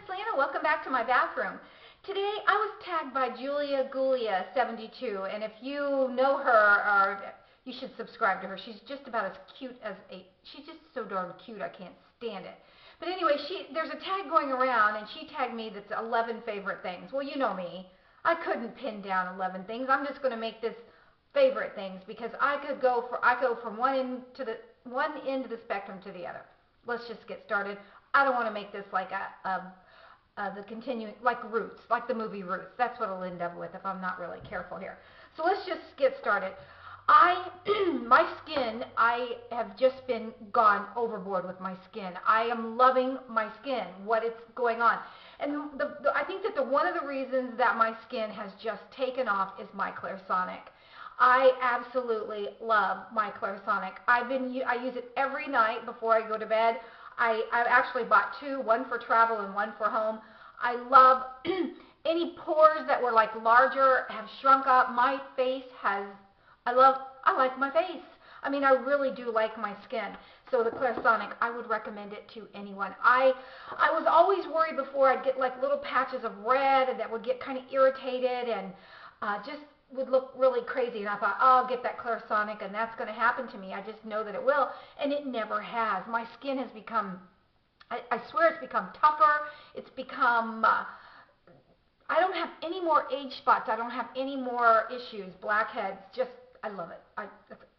it's Lana. Welcome back to my bathroom. Today I was tagged by Julia Gulia 72, and if you know her, or you should subscribe to her. She's just about as cute as she's just so darn cute, I can't stand it. But anyway, there's a tag going around, and she tagged me that's 11 favorite things. Well, you know me. I couldn't pin down 11 things. I'm just going to make this favorite things because I go from one end of the spectrum to the other. Let's just get started. I don't want to make this like the continuing, like Roots, like the movie Roots. That's what I'll end up with if I'm not really careful here. So let's just get started. My skin, I have just been gone overboard with my skin. I am loving my skin, what it's going on. And I think that one of the reasons that my skin has just taken off is my Clarisonic. I absolutely love my Clarisonic. I use it every night before I go to bed. I actually bought two, one for travel and one for home. I love any pores that were like larger have shrunk up. My face has, I like my face. I mean, I really do like my skin. So the Clarisonic, I would recommend it to anyone. I was always worried before I'd get like little patches of red and that would get kind of irritated and just would look really crazy, and I thought, oh, I'll get that Clarisonic and that's going to happen to me. I just know that it will, and it never has. My skin has become, I swear it's become tougher. It's become, I don't have any more age spots. I don't have any more issues, blackheads. Just, I love it.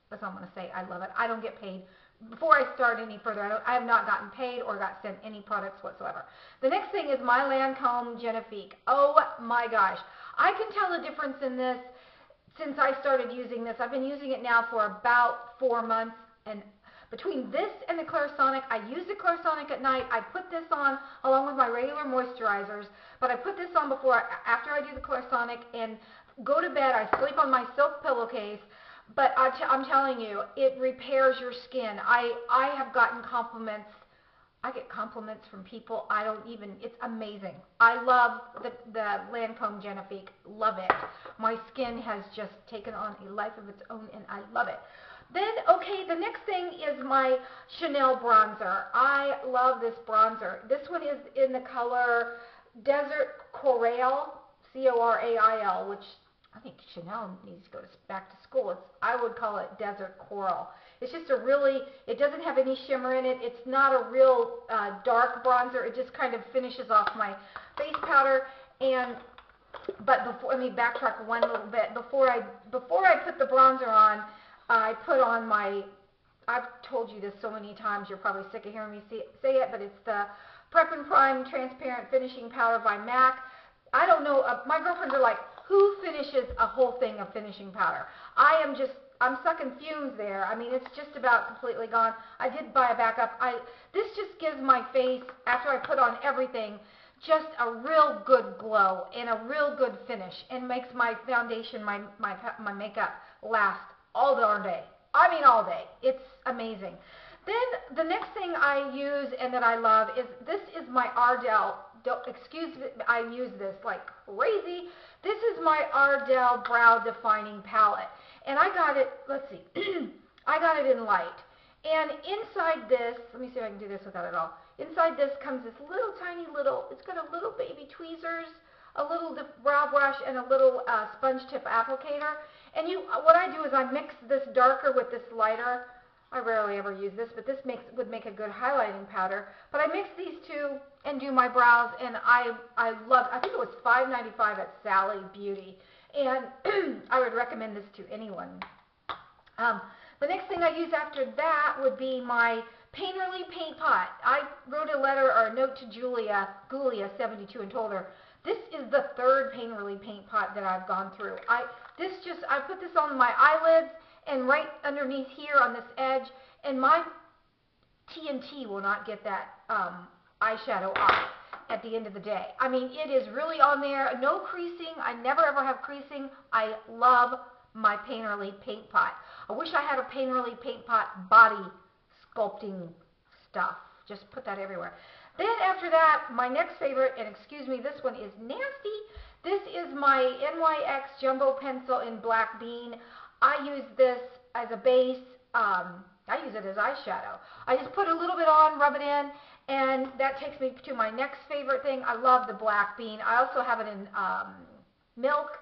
That's all I'm going to say. I love it. I don't get paid. Before I start any further, I have not gotten paid or got sent any products whatsoever. The next thing is my Lancome Genifique. Oh my gosh. I can tell a difference in this since I started using this. I've been using it now for about 4 months, and between this and the Clarisonic, I use the Clarisonic at night. I put this on along with my regular moisturizers, but I put this on after I do the Clarisonic and go to bed. I sleep on my silk pillowcase, but I'm telling you, it repairs your skin. I have gotten compliments. I get compliments from people I don't even, it's amazing. I love the Lancome Genifique, love it. My skin has just taken on a life of its own and I love it. Then, okay, the next thing is my Chanel bronzer. I love this bronzer. This one is in the color Desert Corail, C-O-R-A-I-L, which I think Chanel needs to go back to school. I would call it Desert Coral. It's just it doesn't have any shimmer in it. It's not a real dark bronzer. It just kind of finishes off my face powder. But let me backtrack one little bit. Before I put the bronzer on, I put on I've told you this so many times, you're probably sick of hearing me say it, but it's the Prep and Prime Transparent Finishing Powder by MAC. I don't know, my girlfriends are like, who finishes a whole thing of finishing powder? I'm sucking fumes there. I mean, it's just about completely gone. I did buy a backup. This just gives my face, after I put on everything, just a real good glow and a real good finish, and makes my foundation, my makeup last all darn day. I mean, all day. It's amazing. Then the next thing I use and that I love is, this is my Ardell. Excuse me, I use this like crazy. This is my Ardell Brow Defining Palette. And I got it, let's see, I got it in light. And inside this, let me see if I can do this without it all. Inside this comes this little tiny it's got a little baby tweezers, a little brow brush, and a little sponge tip applicator. And what I do is I mix this darker with this lighter. I rarely ever use this, but this would make a good highlighting powder. But I mix these two and do my brows, and I think it was $5.95 at Sally Beauty. And I would recommend this to anyone. The next thing I use after that would be my Painterly Paint Pot. I wrote a letter or a note to Julia Gulia 72 and told her, this is the third Painterly Paint Pot that I've gone through. I put this on my eyelids and right underneath here on this edge, and my TNT will not get that eyeshadow off at the end of the day. I mean, it is really on there. No creasing. I never ever have creasing. I love my Painterly Paint Pot. I wish I had a Painterly Paint Pot body sculpting stuff. Just put that everywhere. Then after that, my next favorite, and excuse me, this one is nasty. This is my NYX Jumbo Pencil in Black Bean. I use this as a base. I use it as eyeshadow. I just put a little bit on, rub it in, And that takes me to my next favorite thing. I love the black bean. I also have it in milk.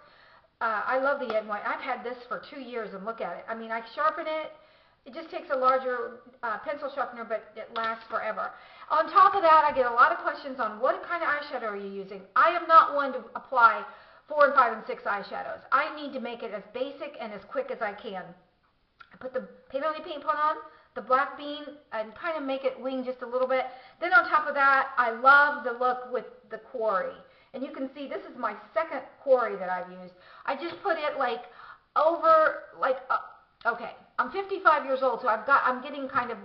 I love the egg white. I've had this for 2 years, and look at it. I mean, I sharpen it. It just takes a larger pencil sharpener, but it lasts forever. On top of that, I get a lot of questions on what kind of eyeshadow are you using. I am not one to apply 4 and 5 and 6 eyeshadows. I need to make it as basic and as quick as I can. I put the Paint On Me paint pot on, the black bean, and kind of make it wing just a little bit. Then on top of that, I love the look with the quarry. And you can see this is my second quarry that I've used. I just put it like over, like, okay, I'm 55 years old, so I'm getting kind of,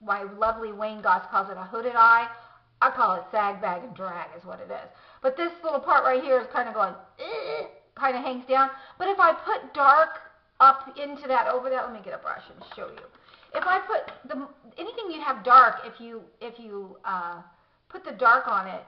my lovely Wayne Goss calls it a hooded eye. I call it sag, bag, and drag is what it is. But this little part right here is kind of going, kind of hangs down. But if I put dark up into that, over that, let me get a brush and show you. If I put anything you have dark, if you put the dark on it,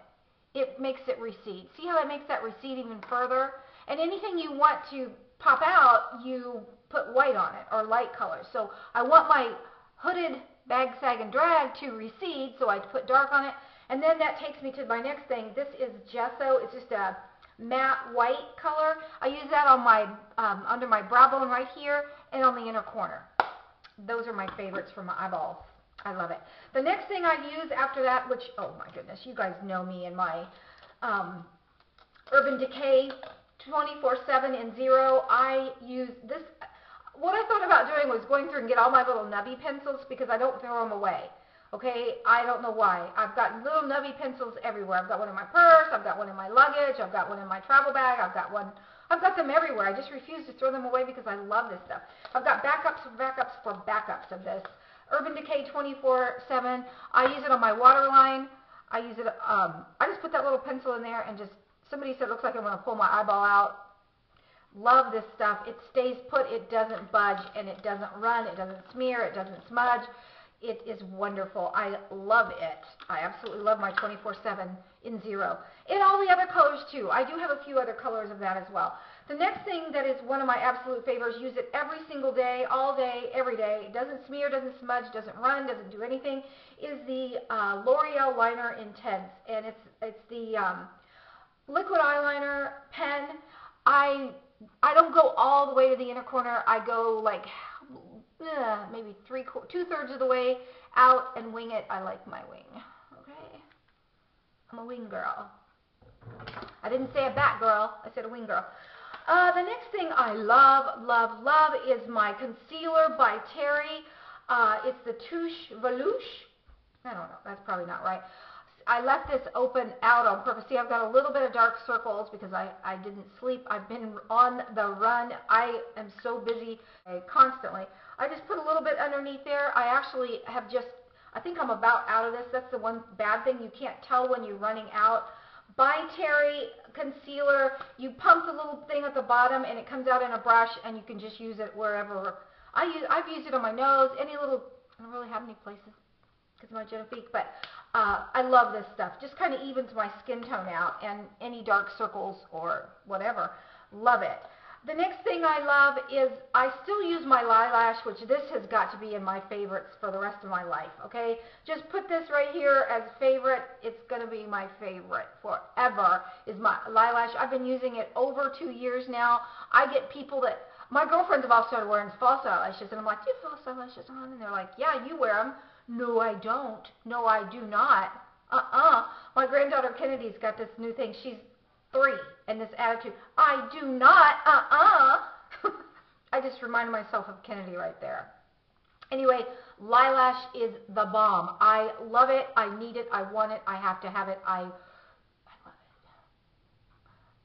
it makes it recede. See how it makes that recede even further? And anything you want to pop out, you put white on it or light color. So I want my hooded bag, sag, and drag to recede, so I put dark on it. And then that takes me to my next thing. This is gesso. It's just a matte white color. I use that on my under my brow bone right here and on the inner corner. Those are my favorites for my eyeballs. I love it. The next thing I use after that, which, oh my goodness, you guys know me and my Urban Decay 24/7 in Zero. I use this. What I thought about doing was going through and get all my little nubby pencils because I don't throw them away. Okay, I don't know why. I've got little nubby pencils everywhere. I've got one in my purse. I've got one in my luggage. I've got one in my travel bag. I've got them everywhere. I just refuse to throw them away because I love this stuff. I've got backups for backups for backups of this. Urban Decay 24/7. I use it on my waterline. I use it. I just put that little pencil in there and just. Somebody said it looks like I'm going to pull my eyeball out. Love this stuff. It stays put. It doesn't budge, and it doesn't run. It doesn't smear. It doesn't smudge. It is wonderful. I love it. I absolutely love my 24/7 in Zero. And all the other colors too. I do have a few other colors of that as well. The next thing that is one of my absolute favorites, use it every single day, all day, every day. It doesn't smear, doesn't smudge, doesn't run, doesn't do anything, is the L'Oreal Liner Intense. And it's the liquid eyeliner pen. I don't go all the way to the inner corner. I go like maybe 2/3 of the way out and wing it. I like my wing. Okay, I'm a wing girl. I didn't say a bat girl. I said a wing girl. The next thing I love, love, love is my concealer by Terry. It's the Touche Velouche. I don't know. That's probably not right. I left this open out on purpose. See, I've got a little bit of dark circles because I didn't sleep. I've been on the run. I am so busy constantly. I just put a little bit underneath there. I actually have I think I'm about out of this. That's the one bad thing. You can't tell when you're running out. By Terry concealer, you pump the little thing at the bottom and it comes out in a brush and you can just use it wherever. I've used it on my nose, any little, I don't really have any places because of my Genifique, but I love this stuff. Just kind of evens my skin tone out and any dark circles or whatever. Love it. The next thing I love is I still use my Lilash, which this has got to be in my favorites for the rest of my life, okay? Just put this right here as favorite. It's going to be my favorite forever is my Lilash. I've been using it over 2 years now. I get people that, my girlfriends have all started wearing false eyelashes, and I'm like, do you have false eyelashes on? And they're like, yeah, you wear them. No, I don't. No, I do not. My granddaughter Kennedy's got this new thing. She's 3, and this attitude. I do not. I just reminded myself of Kennedy right there. Anyway, Lilash is the bomb. I love it. I need it. I want it. I have to have it. I love it.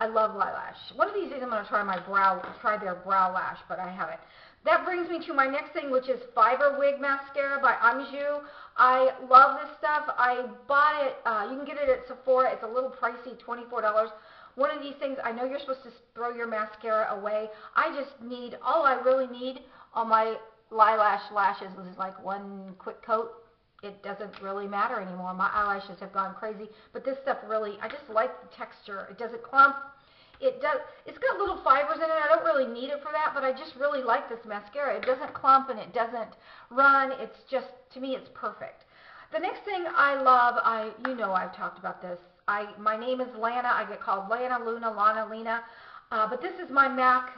I love Lilash. One of these days I'm going to try their brow lash, but I haven't. That brings me to my next thing, which is Fiber Wig Mascara by Anjou. I love this stuff. I bought it. You can get it at Sephora. It's a little pricey, $24. One of these things, I know you're supposed to throw your mascara away. All I really need on my Lilash lashes was like one quick coat. It doesn't really matter anymore. My eyelashes have gone crazy. But this stuff really, I just like the texture. It doesn't clump. It's got little fibers in it. I don't really need it for that, but I just really like this mascara. It doesn't clump and it doesn't run. It's just, to me, it's perfect. The next thing I love, you know I've talked about this. My name is Lana. I get called Lana, Luna, Lana, Lena. But this is my MAC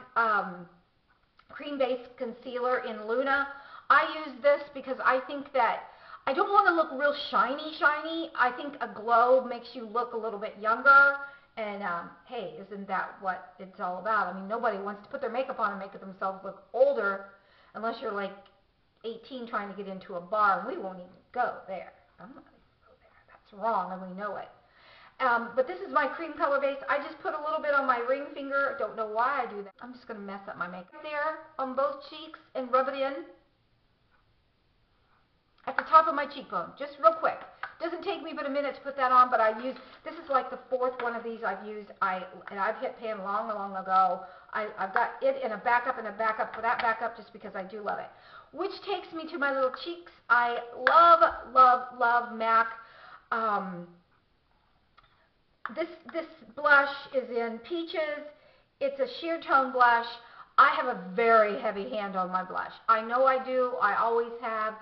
cream-based concealer in Luna. I use this because I think that I don't want to look real shiny. I think a glow makes you look a little bit younger. And hey, isn't that what it's all about? I mean, nobody wants to put their makeup on and make themselves look older unless you're like 18 trying to get into a bar, and we won't even go there. I'm not even go there. That's wrong, and we know it. But this is my cream color base. I just put a little bit on my ring finger. Don't know why I do that. I'm just going to mess up my makeup there on both cheeks and rub it in at the top of my cheekbone, just real quick. Doesn't take me but a minute to put that on, but this is like the fourth one of these I've used. And I've hit pan long ago. I've got it in a backup for that backup just because I do love it. Which takes me to my little cheeks. I love MAC. This blush is in Peaches. It's a sheer tone blush. I have a very heavy hand on my blush. I know I do. I always have.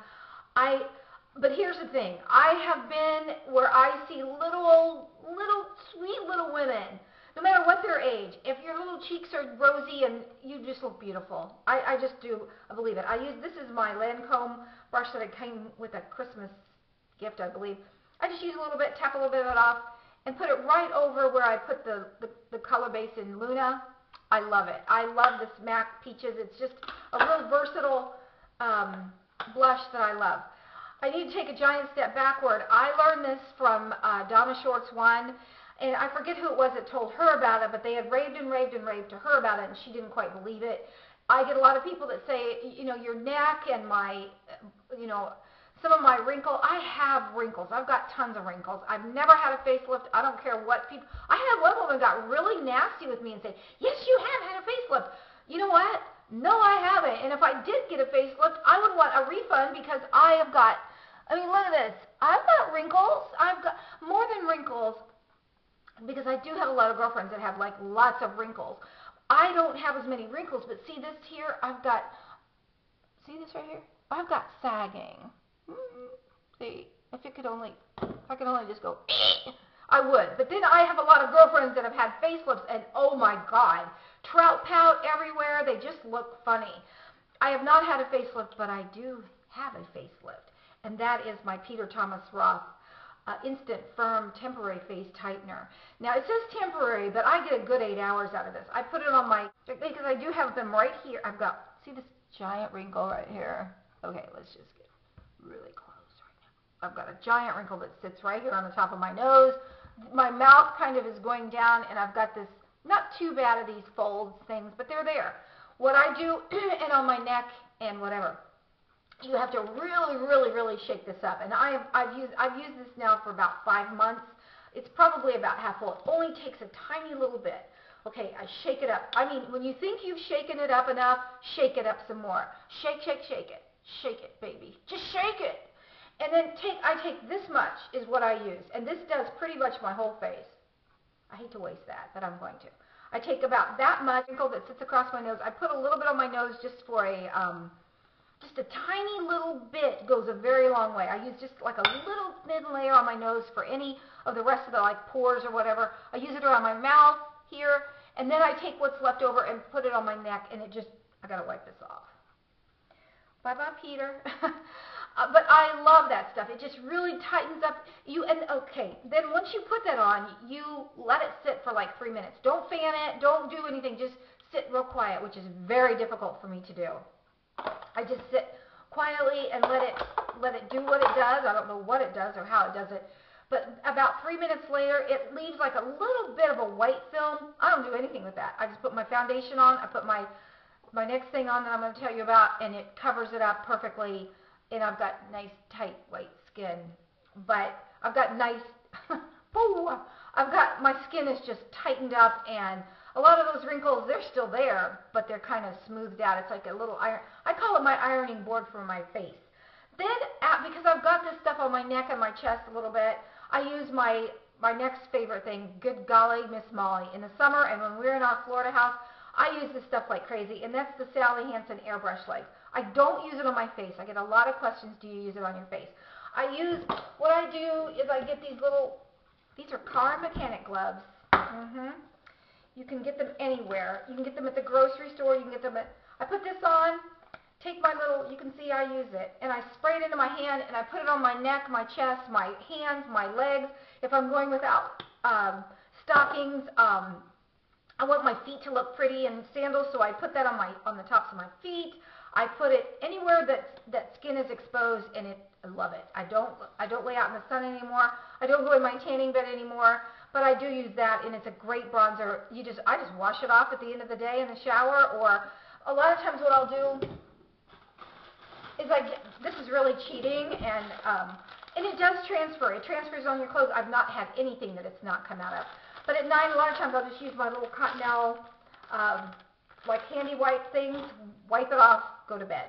But here's the thing. I have been where I see little sweet little women, no matter what their age. If your little cheeks are rosy and you just look beautiful. I just do. I believe it. This is my Lancome brush that I came with a Christmas gift, I believe. I just use a little bit, tap a little bit of it off, and put it right over where I put the color base in Luna. I love it. I love this MAC Peaches. It's just a real versatile blush that I love. I need to take a giant step backward. I learned this from Donna Shorts One, and I forget who it was that told her about it, but they had raved to her about it, and she didn't quite believe it. I get a lot of people that say, you know, your neck and my, you know, some of my wrinkles. I have wrinkles. I've got tons of wrinkles. I've never had a facelift. I don't care what people. I had one woman got really nasty with me and said, yes, you have had a facelift. You know what? No, I haven't. And if I did get a facelift, I would want a refund because I have got, I mean, look at this. I've got wrinkles. I've got more than wrinkles because I do have a lot of girlfriends that have like lots of wrinkles. I don't have as many wrinkles, but see this here? I've got, see this right here? I've got sagging. See, if I could only just go, I would. But then I have a lot of girlfriends that have had facelifts, and oh my God, trout pout everywhere. They just look funny. I have not had a facelift, but I do have a facelift, and that is my Peter Thomas Roth Instant Firm Temporary Face Tightener. Now, it says temporary, but I get a good 8 hours out of this. I put it on my, because I do have them right here. I've got, see this giant wrinkle right here? Okay, let's just get really close right now. I've got a giant wrinkle that sits right here on the top of my nose. My mouth kind of is going down, and I've got this, not too bad of these folds things, but they're there. What I do, and on my neck and whatever, you have to really shake this up. And I've used this now for about 5 months. It's probably about half full. It only takes a tiny little bit. Okay, I shake it up. I mean, when you think you've shaken it up enough, shake it up some more. Shake it. Shake it, baby. Just shake it. And then I take this much is what I use. And this does pretty much my whole face. I hate to waste that, but I'm going to. I take about that much wrinkle that sits across my nose. I put a little bit on my nose just for a, just a tiny little bit goes a very long way. I use just like a little thin layer on my nose for any of the rest of the like pores or whatever. I use it around my mouth here, and then I take what's left over and put it on my neck, and it just, I gotta wipe this off. Bye-bye, Peter. But I love that stuff. It just really tightens up you. And okay, then once you put that on, you let it sit for like 3 minutes. Don't fan it. Don't do anything. Just sit real quiet, which is very difficult for me to do. I just sit quietly and let it do what it does. I don't know what it does or how it does it. But about 3 minutes later, it leaves like a little bit of a white film. I don't do anything with that. I just put my foundation on. I put my next thing on that I'm going to tell you about, and it covers it up perfectly. And I've got nice, tight, white skin. But I've got nice, my skin is just tightened up, and a lot of those wrinkles, they're still there, but they're kind of smoothed out. It's like a little iron. I call it my ironing board for my face. Then, because I've got this stuff on my neck and my chest a little bit, I use my next favorite thing, Good Golly Miss Molly. In the summer, and when we're in our Florida house, I use this stuff like crazy, and that's the Sally Hansen Airbrush Legs. I don't use it on my face. I get a lot of questions, do you use it on your face? What I do is I get these are car mechanic gloves. You can get them anywhere. You can get them at the grocery store. You can get them I put this on, take my you can see I use it, and I spray it into my hand, and I put it on my neck, my chest, my hands, my legs. If I'm going without stockings, I want my feet to look pretty in sandals, so I put that on the tops of my feet. I put it anywhere that skin is exposed, and I love it. I don't lay out in the sun anymore. I don't go in my tanning bed anymore, but I do use that, and it's a great bronzer. I just wash it off at the end of the day in the shower, or a lot of times what I'll do is this is really cheating, and it does transfer. It transfers on your clothes. I've not had anything that it's not come out of. But at night, a lot of times I'll just use my little Cottonelle, like handy wipe things, wipe it off, go to bed.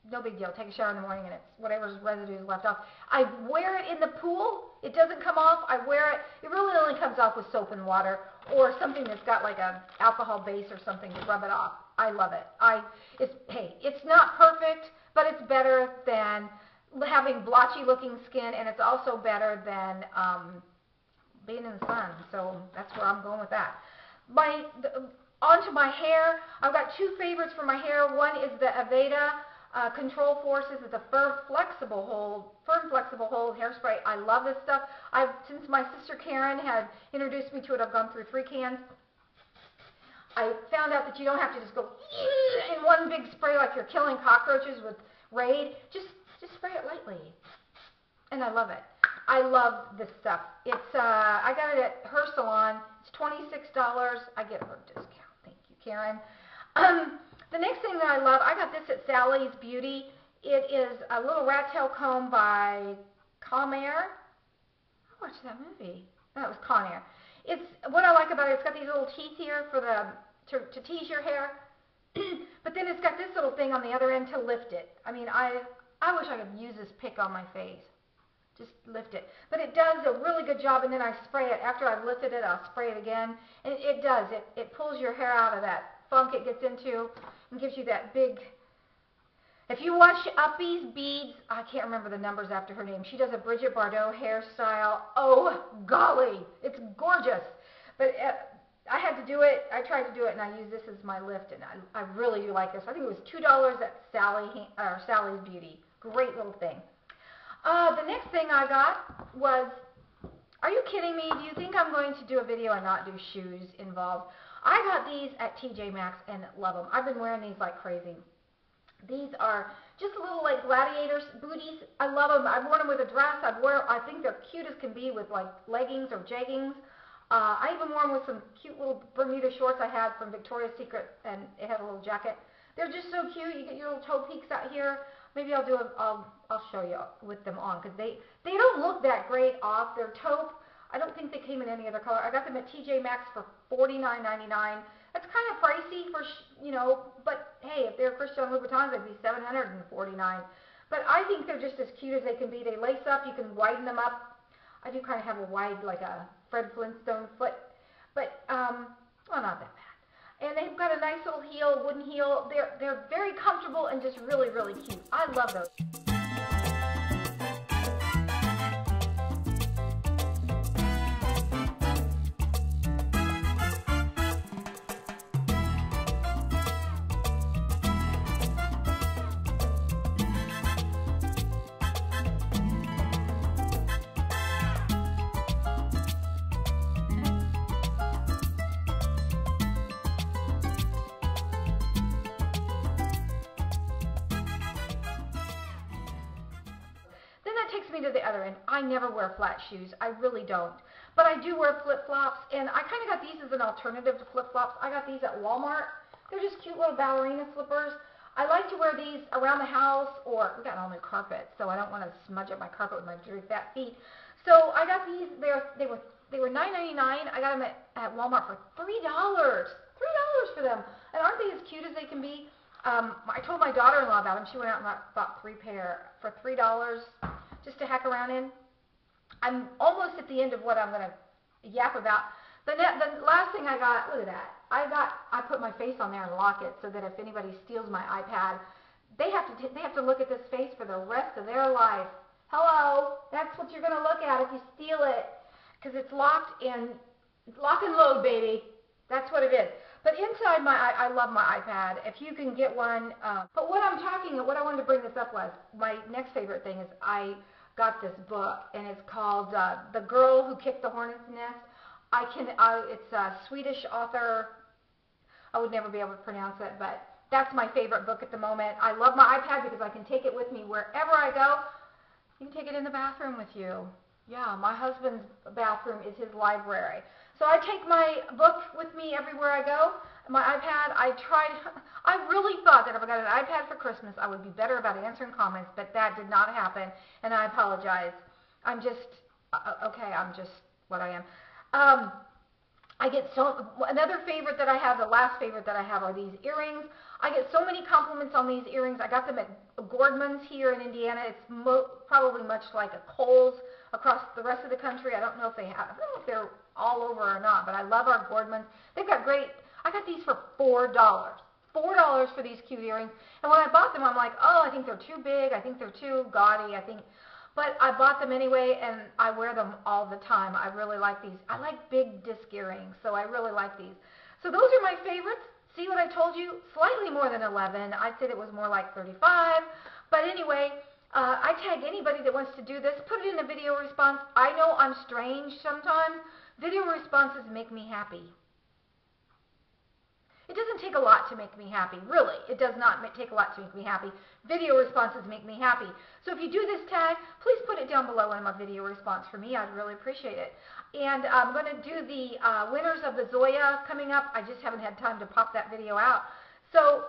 No big deal. Take a shower in the morning, and it's whatever's residue is left off. I wear it in the pool. It doesn't come off. I wear it. It really only comes off with soap and water, or something that's got like a alcohol base or something to rub it off. I love it. It's not perfect, but it's better than having blotchy looking skin, and it's also better than being in the sun. So that's where I'm going with that. Onto my hair. I've got two favorites for my hair. One is the Aveda Control Forces. It's a firm flexible hold hairspray. I love this stuff. Since my sister Karen had introduced me to it, I've gone through 3 cans. I found out that you don't have to just go in one big spray like you're killing cockroaches with Raid. Just spray it lightly, and I love it. I love this stuff. I got it at her salon. It's $26. I get her a discount. Thank you, Karen. The next thing that I love, I got this at Sally's Beauty. It is a little rat tail comb by Conair. I watched that movie. That was Conair. What I like about it, it's got these little teeth here to tease your hair, but then it's got this little thing on the other end to lift it. I mean, I wish I could use this pick on my face. Just lift it. But it does a really good job, and then I spray it. After I've lifted it, I'll spray it again. And it does. It pulls your hair out of that funk it gets into and gives you that big... If you watch Uppie's Beads, I can't remember the numbers after her name. She does a Bridget Bardot hairstyle. Oh, golly. It's gorgeous. But I had to do it. I tried to do it, and I use this as my lift, and I really do like this. I think it was $2 at Sally's Beauty. Great little thing. The next thing I got was, are you kidding me? Do you think I'm going to do a video and not do shoes involved? I got these at TJ Maxx and love them. I've been wearing these like crazy. These are just little like gladiator booties. I love them. I've worn them with a dress. I think they're cute as can be with like leggings or jeggings. I even wore them with some cute little Bermuda shorts I had from Victoria's Secret, and it had a little jacket. They're just so cute. You get your little toe peeks out here. Maybe I'll show you with them on, because they don't look that great off. They're taupe. I don't think they came in any other color. I got them at TJ Maxx for $49.99. That's kind of pricey for, but hey, if they're Christian Louboutins, they'd be $749. But I think they're just as cute as they can be. They lace up. You can widen them up. I do kind of have a wide, like a Fred Flintstone foot, but, well, not that bad. And they've got a nice little heel, wooden heel. They're very comfortable and just really, really cute. I love those. Takes me to the other end. I never wear flat shoes. I really don't. But I do wear flip-flops, and I kind of got these as an alternative to flip-flops. I got these at Walmart. They're just cute little ballerina slippers. I like to wear these around the house, or we got all new carpet, so I don't want to smudge up my carpet with my dirty fat feet. So I got these. They were $9.99. I got them at Walmart for $3. $3 for them. And aren't they as cute as they can be? I told my daughter-in-law about them. She went out and bought 3 pair for $3. Just to hack around in. I'm almost at the end of what I'm going to yap about. The last thing I got, look at that. I put my face on there and lock it so that if anybody steals my iPad, they have to look at this face for the rest of their life. Hello. That's what you're going to look at if you steal it, because it's locked in, lock and load, baby. That's what it is. But inside I love my iPad. If you can get one, but what I wanted to bring this up was, my next favorite thing is I got this book, and it's called The Girl Who Kicked the Hornet's Nest. It's a Swedish author. I would never be able to pronounce it, but that's my favorite book at the moment. I love my iPad because I can take it with me wherever I go. You can take it in the bathroom with you. Yeah, my husband's bathroom is his library. So I take my book with me everywhere I go. My iPad, I really thought that if I got an iPad for Christmas, I would be better about answering comments, but that did not happen, and I apologize. I'm just what I am. Another favorite that I have, the last favorite that I have, are these earrings. I get so many compliments on these earrings. I got them at Gordman's here in Indiana. It's probably much like a Kohl's across the rest of the country. I don't know if they're all over or not, but I love our Gordman's. They've got great, I got these for $4. $4 for these cute earrings. And when I bought them, I'm like, oh, I think they're too big. I think they're too gaudy. But I bought them anyway, and I wear them all the time. I really like these. I like big disc earrings, so I really like these. So those are my favorites. See what I told you? Slightly more than 11. I said it was more like 35. But anyway, I tag anybody that wants to do this. Put it in a video response. I know I'm strange sometimes. Video responses make me happy. It doesn't take a lot to make me happy, really. It does not take a lot to make me happy. Video responses make me happy. So if you do this tag, please put it down below in my video response for me. I'd really appreciate it. And I'm going to do the winners of the Zoya coming up. I just haven't had time to pop that video out. So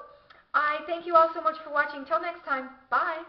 I thank you all so much for watching. Till next time, bye.